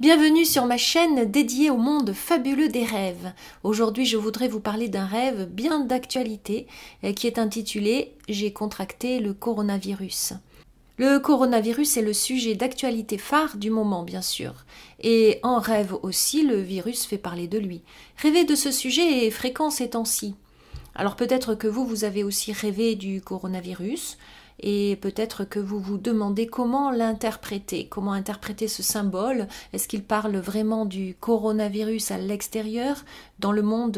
Bienvenue sur ma chaîne dédiée au monde fabuleux des rêves. Aujourd'hui, je voudrais vous parler d'un rêve bien d'actualité qui est intitulé « J'ai contracté le coronavirus ». Le coronavirus est le sujet d'actualité phare du moment, bien sûr. Et en rêve aussi, le virus fait parler de lui. Rêver de ce sujet est fréquent ces temps-ci. Alors peut-être que vous avez aussi rêvé du coronavirus, et peut-être que vous vous demandez comment l'interpréter, comment interpréter ce symbole. Est-ce qu'il parle vraiment du coronavirus à l'extérieur, dans le monde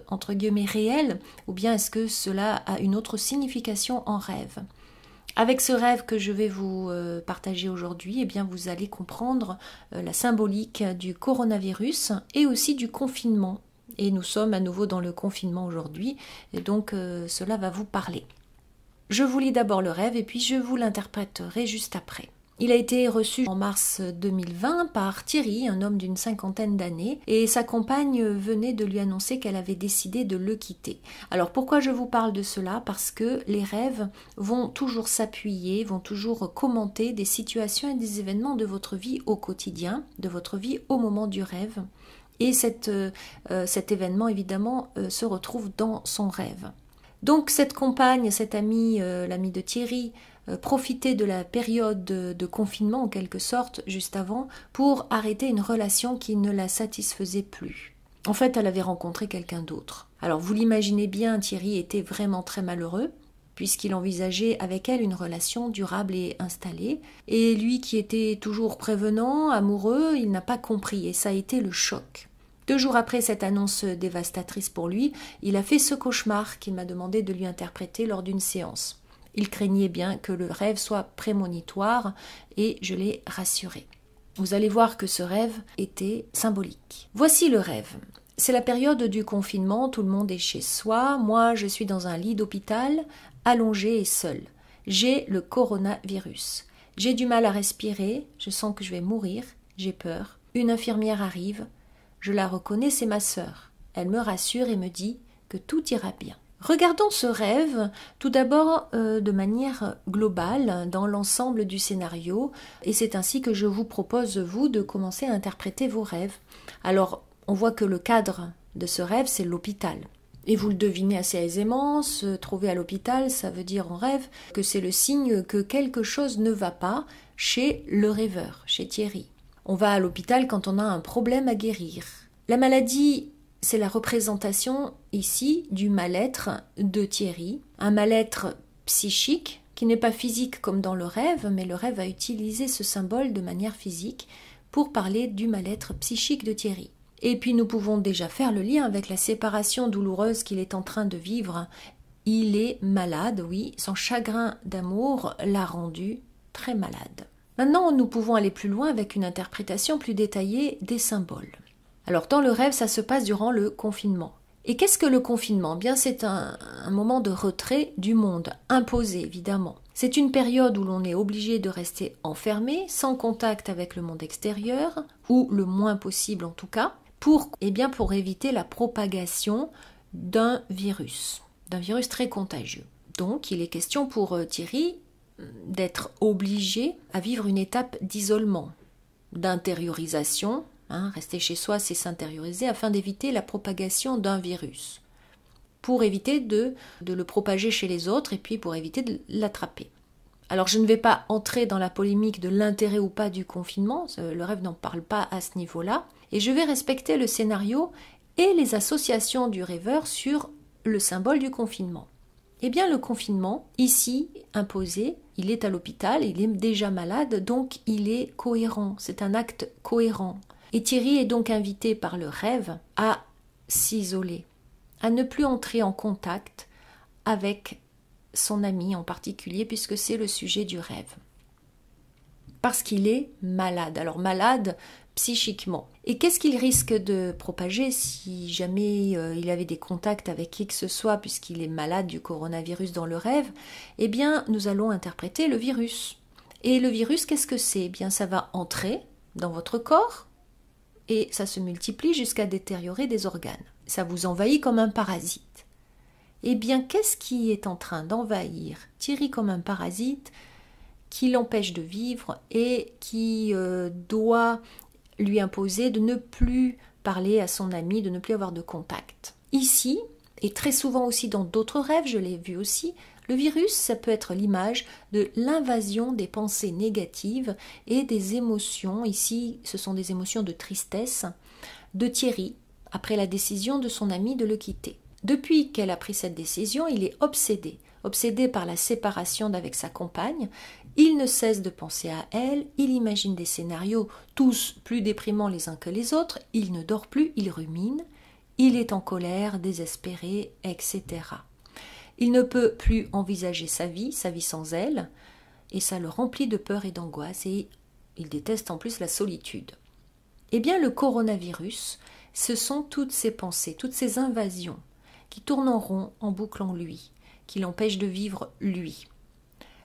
entre guillemets réel, ou bien est-ce que cela a une autre signification en rêve? Avec ce rêve que je vais vous partager aujourd'hui, eh bien vous allez comprendre la symbolique du coronavirus et aussi du confinement. Et nous sommes à nouveau dans le confinement aujourd'hui, et donc cela va vous parler. Je vous lis d'abord le rêve et puis je vous l'interpréterai juste après. Il a été reçu en mars 2020 par Thierry, un homme d'une 50aine d'années, et sa compagne venait de lui annoncer qu'elle avait décidé de le quitter. Alors pourquoi je vous parle de cela? Parce que les rêves vont toujours s'appuyer, vont toujours commenter des situations et des événements de votre vie au quotidien, de votre vie au moment du rêve. Et cet événement, évidemment, se retrouve dans son rêve. Donc cette compagne, cette amie, l'amie de Thierry, profitait de la période de confinement en quelque sorte, juste avant, pour arrêter une relation qui ne la satisfaisait plus. En fait, elle avait rencontré quelqu'un d'autre. Alors vous l'imaginez bien, Thierry était vraiment très malheureux, puisqu'il envisageait avec elle une relation durable et installée. Et lui qui était toujours prévenant, amoureux, il n'a pas compris, et ça a été le choc. 2 jours après cette annonce dévastatrice pour lui, il a fait ce cauchemar qu'il m'a demandé de lui interpréter lors d'une séance. Il craignait bien que le rêve soit prémonitoire et je l'ai rassuré. Vous allez voir que ce rêve était symbolique. Voici le rêve. C'est la période du confinement, tout le monde est chez soi. Moi, je suis dans un lit d'hôpital, allongé et seul. J'ai le coronavirus. J'ai du mal à respirer, je sens que je vais mourir, j'ai peur. Une infirmière arrive. Je la reconnais, c'est ma sœur. Elle me rassure et me dit que tout ira bien. Regardons ce rêve tout d'abord de manière globale dans l'ensemble du scénario et c'est ainsi que je vous propose, vous, de commencer à interpréter vos rêves. Alors, on voit que le cadre de ce rêve, c'est l'hôpital. Et vous le devinez assez aisément, se trouver à l'hôpital, ça veut dire en rêve que c'est le signe que quelque chose ne va pas chez le rêveur, chez Thierry. On va à l'hôpital quand on a un problème à guérir. La maladie, c'est la représentation ici du mal-être de Thierry. Un mal-être psychique qui n'est pas physique comme dans le rêve, mais le rêve a utilisé ce symbole de manière physique pour parler du mal-être psychique de Thierry. Et puis nous pouvons déjà faire le lien avec la séparation douloureuse qu'il est en train de vivre. Il est malade, oui, son chagrin d'amour l'a rendu très malade. Maintenant, nous pouvons aller plus loin avec une interprétation plus détaillée des symboles. Alors, dans le rêve, ça se passe durant le confinement. Et qu'est-ce que le confinement? Bien, c'est un moment de retrait du monde, imposé évidemment. C'est une période où l'on est obligé de rester enfermé, sans contact avec le monde extérieur, ou le moins possible en tout cas, pour éviter la propagation d'un virus très contagieux. Donc, il est question pour Thierry d'être obligé à vivre une étape d'isolement, d'intériorisation. Rester chez soi, c'est s'intérioriser afin d'éviter la propagation d'un virus, pour éviter de le propager chez les autres et puis pour éviter de l'attraper. Alors je ne vais pas entrer dans la polémique de l'intérêt ou pas du confinement, le rêve n'en parle pas à ce niveau-là, et je vais respecter le scénario et les associations du rêveur sur le symbole du confinement. Eh bien, le confinement, ici, imposé, il est à l'hôpital, il est déjà malade, donc il est cohérent, c'est un acte cohérent. Et Thierry est donc invité par le rêve à s'isoler, à ne plus entrer en contact avec son ami en particulier, puisque c'est le sujet du rêve. Parce qu'il est malade, alors malade psychiquement. Et qu'est-ce qu'il risque de propager si jamais il avait des contacts avec qui que ce soit, puisqu'il est malade du coronavirus dans le rêve? Eh bien, nous allons interpréter le virus. Et le virus, qu'est-ce que c'est? Eh bien, ça va entrer dans votre corps et ça se multiplie jusqu'à détériorer des organes. Ça vous envahit comme un parasite. Eh bien, qu'est-ce qui est en train d'envahir Thierry comme un parasite qui l'empêche de vivre et qui doit lui imposer de ne plus parler à son ami, de ne plus avoir de contact. Ici, et très souvent aussi dans d'autres rêves, je l'ai vu aussi, le virus, ça peut être l'image de l'invasion des pensées négatives et des émotions. Ici, ce sont des émotions de tristesse de Thierry, après la décision de son ami de le quitter. Depuis qu'elle a pris cette décision, il est obsédé par la séparation d'avec sa compagne. Il ne cesse de penser à elle, il imagine des scénarios, tous plus déprimants les uns que les autres, il ne dort plus, il rumine, il est en colère, désespéré, etc. Il ne peut plus envisager sa vie sans elle, et ça le remplit de peur et d'angoisse, et il déteste en plus la solitude. Eh bien, le coronavirus, ce sont toutes ces pensées, toutes ces invasions qui tournent en rond en boucle en lui, qui l'empêchent de vivre lui.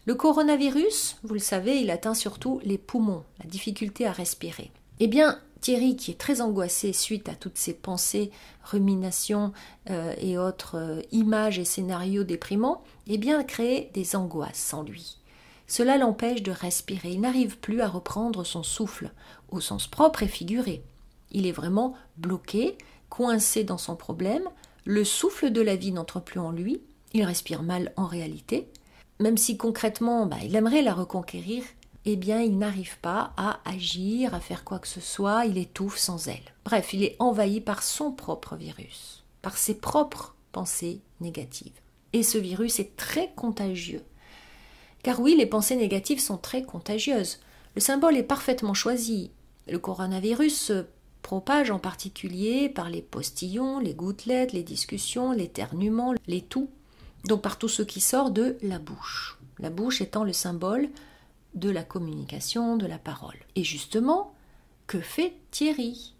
Le coronavirus, vous le savez, il atteint surtout les poumons, la difficulté à respirer. Eh bien, Thierry, qui est très angoissé suite à toutes ces pensées, ruminations et autres images et scénarios déprimants, eh bien, a créé des angoisses en lui. Cela l'empêche de respirer. Il n'arrive plus à reprendre son souffle, au sens propre et figuré. Il est vraiment bloqué, coincé dans son problème. Le souffle de la vie n'entre plus en lui. Il respire mal en réalité. Même si concrètement, il aimerait la reconquérir, eh bien, il n'arrive pas à agir, à faire quoi que ce soit. Il étouffe sans elle. Bref, il est envahi par son propre virus, par ses propres pensées négatives. Et ce virus est très contagieux. Car oui, les pensées négatives sont très contagieuses. Le symbole est parfaitement choisi. Le coronavirus se propage en particulier par les postillons, les gouttelettes, les discussions, l'éternuement, les toux. Donc par tout ce qui sort de la bouche. La bouche étant le symbole de la communication, de la parole. Et justement, que fait Thierry ?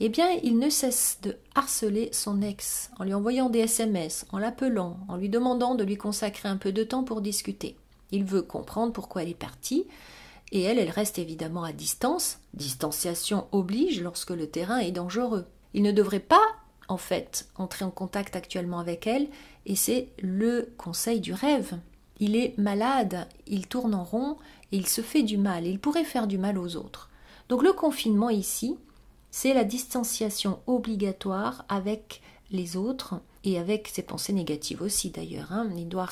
Eh bien, il ne cesse de harceler son ex en lui envoyant des SMS, en l'appelant, en lui demandant de lui consacrer un peu de temps pour discuter. Il veut comprendre pourquoi elle est partie, et elle reste évidemment à distance. Distanciation oblige lorsque le terrain est dangereux. Il ne devrait pas, en fait, entrer en contact actuellement avec elle, et c'est le conseil du rêve. Il est malade, il tourne en rond, et il se fait du mal, et il pourrait faire du mal aux autres. Donc le confinement ici, c'est la distanciation obligatoire avec les autres, et avec ses pensées négatives aussi d'ailleurs. Il doit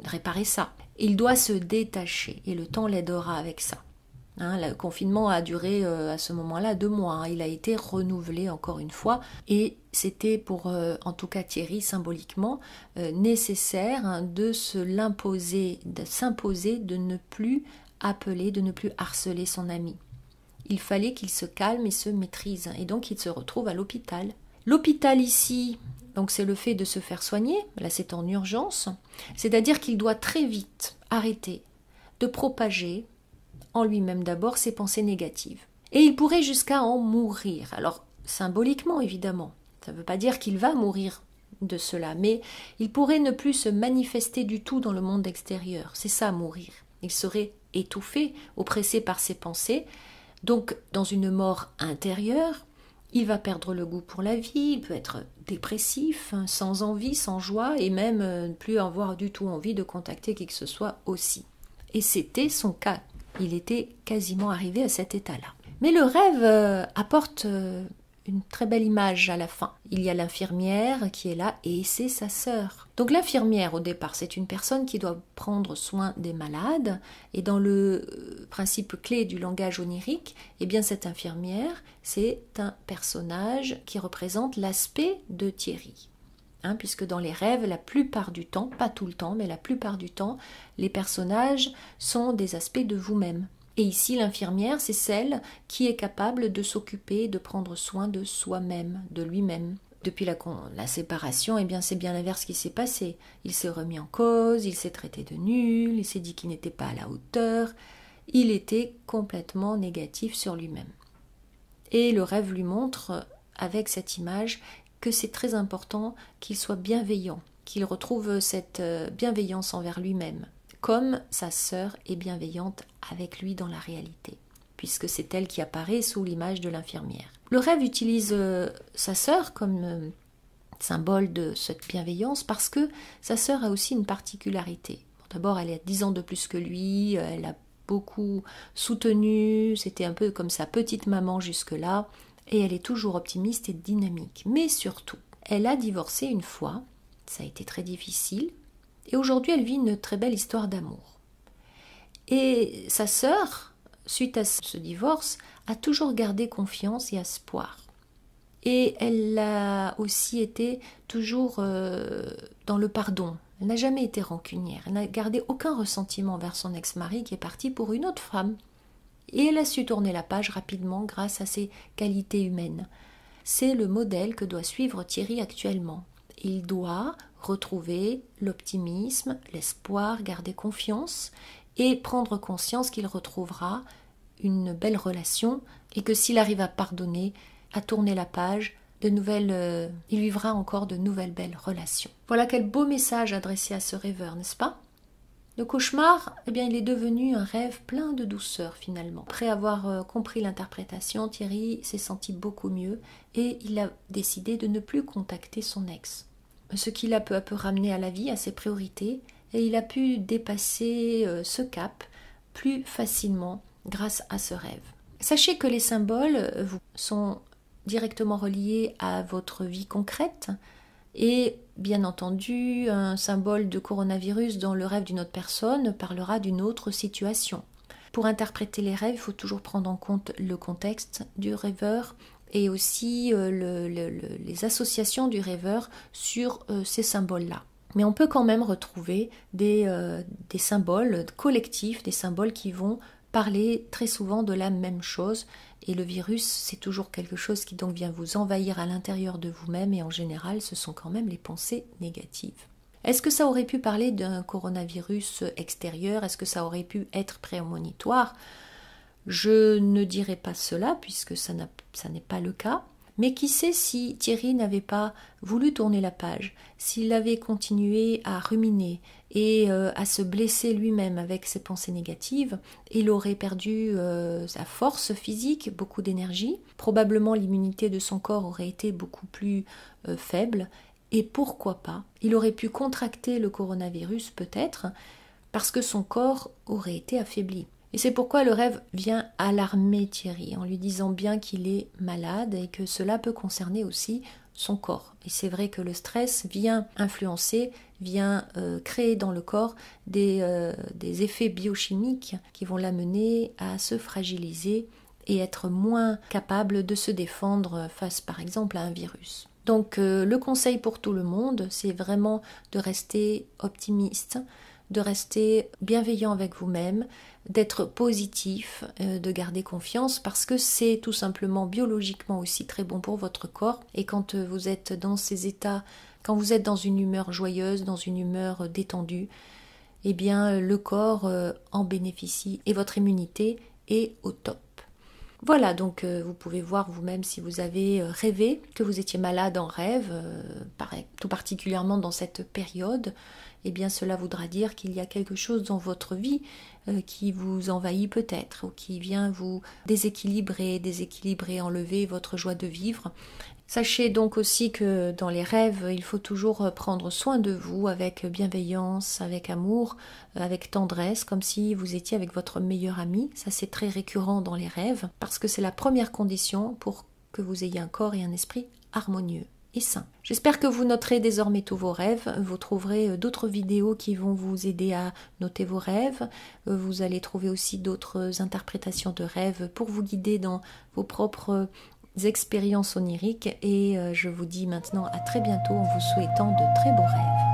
réparer ça. Il doit se détacher, et le temps l'aidera avec ça. Le confinement a duré à ce moment-là 2 mois. Il a été renouvelé encore une fois, et c'était pour, en tout cas Thierry, symboliquement, nécessaire de s'imposer de ne plus appeler, de ne plus harceler son ami. Il fallait qu'il se calme et se maîtrise, et donc il se retrouve à l'hôpital. L'hôpital ici, donc c'est le fait de se faire soigner, là c'est en urgence, c'est-à-dire qu'il doit très vite arrêter de propager en lui-même d'abord ses pensées négatives. Et il pourrait jusqu'à en mourir. Alors, symboliquement évidemment, ça ne veut pas dire qu'il va mourir de cela, mais il pourrait ne plus se manifester du tout dans le monde extérieur. C'est ça, mourir. Il serait étouffé, oppressé par ses pensées, donc dans une mort intérieure. Il va perdre le goût pour la vie, il peut être dépressif, sans envie, sans joie, et même ne plus avoir du tout envie de contacter qui que ce soit aussi. Et c'était son cas. Il était quasiment arrivé à cet état-là. Mais le rêve apporte une très belle image à la fin. Il y a l'infirmière qui est là et c'est sa sœur. Donc l'infirmière au départ, c'est une personne qui doit prendre soin des malades, et dans le principe clé du langage onirique, eh bien cette infirmière, c'est un personnage qui représente l'aspect de Thierry. Puisque dans les rêves, la plupart du temps, pas tout le temps, mais la plupart du temps, les personnages sont des aspects de vous-même. Et ici, l'infirmière, c'est celle qui est capable de s'occuper, de prendre soin de soi-même, de lui-même. Depuis la séparation, eh bien, c'est bien l'inverse qui s'est passé. Il s'est remis en cause, il s'est traité de nul, il s'est dit qu'il n'était pas à la hauteur. Il était complètement négatif sur lui-même. Et le rêve lui montre, avec cette image, que c'est très important qu'il soit bienveillant, qu'il retrouve cette bienveillance envers lui-même, comme sa sœur est bienveillante avec lui dans la réalité, puisque c'est elle qui apparaît sous l'image de l'infirmière. Le rêve utilise sa sœur comme symbole de cette bienveillance parce que sa sœur a aussi une particularité. D'abord, elle a 10 ans de plus que lui, elle a beaucoup soutenue, c'était un peu comme sa petite maman jusque-là, et elle est toujours optimiste et dynamique. Mais surtout, elle a divorcé une fois, ça a été très difficile, et aujourd'hui elle vit une très belle histoire d'amour. Et sa sœur, suite à ce divorce, a toujours gardé confiance et espoir. Et elle a aussi été toujours dans le pardon. Elle n'a jamais été rancunière. Elle n'a gardé aucun ressentiment vers son ex-mari qui est parti pour une autre femme. Et elle a su tourner la page rapidement grâce à ses qualités humaines. C'est le modèle que doit suivre Thierry actuellement. Il doit retrouver l'optimisme, l'espoir, garder confiance et prendre conscience qu'il retrouvera une belle relation et que s'il arrive à pardonner, à tourner la page, il vivra encore de nouvelles belles relations. Voilà quel beau message adressé à ce rêveur, n'est-ce pas? Le cauchemar, eh bien, il est devenu un rêve plein de douceur finalement. Après avoir compris l'interprétation, Thierry s'est senti beaucoup mieux et il a décidé de ne plus contacter son ex. Ce qui l'a peu à peu ramené à la vie, à ses priorités, et il a pu dépasser ce cap plus facilement grâce à ce rêve. Sachez que les symboles sont directement reliés à votre vie concrète et bien entendu un symbole de coronavirus dans le rêve d'une autre personne parlera d'une autre situation. Pour interpréter les rêves, il faut toujours prendre en compte le contexte du rêveur et aussi les associations du rêveur sur ces symboles-là. Mais on peut quand même retrouver des symboles collectifs, des symboles qui vont parler très souvent de la même chose. Et le virus, c'est toujours quelque chose qui donc vient vous envahir à l'intérieur de vous-même et en général, ce sont quand même les pensées négatives. Est-ce que ça aurait pu parler d'un coronavirus extérieur? Est-ce que ça aurait pu être prémonitoire? Je ne dirais pas cela puisque ça n'est pas le cas. Mais qui sait si Thierry n'avait pas voulu tourner la page, s'il avait continué à ruminer et à se blesser lui-même avec ses pensées négatives, il aurait perdu sa force physique, beaucoup d'énergie. Probablement l'immunité de son corps aurait été beaucoup plus faible. Et pourquoi pas, il aurait pu contracter le coronavirus peut-être, parce que son corps aurait été affaibli. Et c'est pourquoi le rêve vient alarmer Thierry en lui disant bien qu'il est malade et que cela peut concerner aussi son corps. Et c'est vrai que le stress vient influencer, vient créer dans le corps des effets biochimiques qui vont l'amener à se fragiliser et être moins capable de se défendre face par exemple à un virus. Donc le conseil pour tout le monde, c'est vraiment de rester optimiste, de rester bienveillant avec vous-même, d'être positif, de garder confiance parce que c'est tout simplement biologiquement aussi très bon pour votre corps. Et quand vous êtes dans ces états, quand vous êtes dans une humeur joyeuse, dans une humeur détendue, eh bien le corps en bénéficie et votre immunité est au top. Voilà, donc vous pouvez voir vous-même si vous avez rêvé que vous étiez malade en rêve, tout particulièrement dans cette période, eh bien cela voudra dire qu'il y a quelque chose dans votre vie qui vous envahit peut-être, ou qui vient vous déséquilibrer, enlever votre joie de vivre. Sachez donc aussi que dans les rêves, il faut toujours prendre soin de vous avec bienveillance, avec amour, avec tendresse, comme si vous étiez avec votre meilleur ami. Ça, c'est très récurrent dans les rêves, parce que c'est la première condition pour que vous ayez un corps et un esprit harmonieux et sain. J'espère que vous noterez désormais tous vos rêves. Vous trouverez d'autres vidéos qui vont vous aider à noter vos rêves. Vous allez trouver aussi d'autres interprétations de rêves pour vous guider dans vos propres expériences oniriques. Et je vous dis maintenant à très bientôt en vous souhaitant de très beaux rêves.